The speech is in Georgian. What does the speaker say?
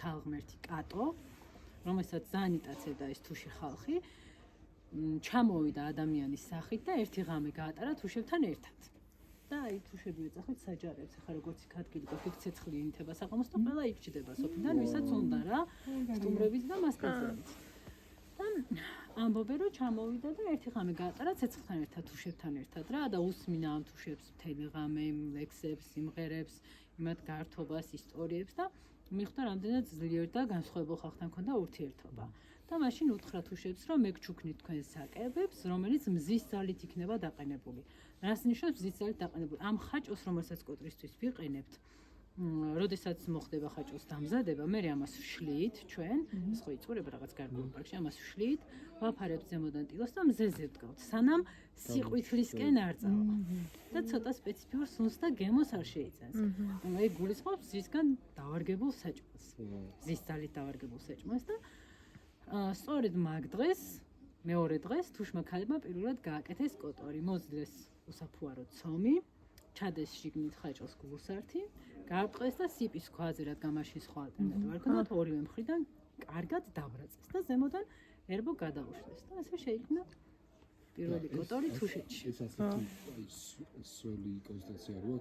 ქალღმერთი კატო, რომელსაც ძალიან იტაცებდა ეს თუში ხალხი, ჩამოვიდა ადამიანის სახით და ერთი ღამე გაატარა თუშებთან ერთად. და აი თუშები ეძახით საჯარებს, ახლა როგორც იქ ადგილი გვაქვს, ცეცხლი ინთება საყომოს და ყველა იქ ჯდება სოფლიდან, ვისაც უნდა რა, სტუმრებით და მასპინძლებით. და ამბობენ რომ ჩამოვიდა და ერთი ღამე გაატარა ცეცხლთან ერთად, თუშებთან ერთად რა და უსმინა ამ თუშებს მთელი ღამე ლექსებს, სიმღერებს, იმათ გართობას, ისტორიებს და მიხვდა რამდენად ძლიერ და განსხვავებულ ხალხთან ქონდა ურთიერთობა. და მაშინ უთხრა თუშებს რომ მეგჩუქნით თქვენ საკებებს, რომელიც მზის ძალით იქნება დაყენებული. რას ნიშნავს მზის ძალით დაყენებული? ამ ხაჭოს, რომელსაც კოტრისთვის ვიყენებთ, როდესაც მოხდება ხაჭოს დამზადება, მე ამას ვშლით ჩვენ, ეს ხო იწურება რაღაც გარკვეულ პარკში, ამას ვშლით, ვაფარებთ ზემოდან ტილოს და მზეზე ვდგავთ, სანამ სიყვითლისკენ არ წავა. და ცოტა სპეციფიურ სუნს და გემოს არ შეიცანს. მე გულისხმობ მზისგან დავარგებულ საჭმელს. მზის ძალით დავარგებულ საჭმელს და სწორედ მაგ დღეს, მეორე დღეს თუშმა ქალებმა პირველად გააკეთეს კოტორი, მოძლეს უსაფუარო ცომი, ჩადეს შიგნით ხაჭოს გულსართი, გაარტყეს და სიპის ქვაზე, რადგან მაშინ სხვა ალტერნატივა არ ჰქონდათ, ორივე მხრიდან კარგად დაბრაწეს და ზემოდან ერბო გადაუშვეს და ასე შეიქმნა პირველი კოტორი თუშეთში. ეს ასეთი სველი კონსტანცია როა,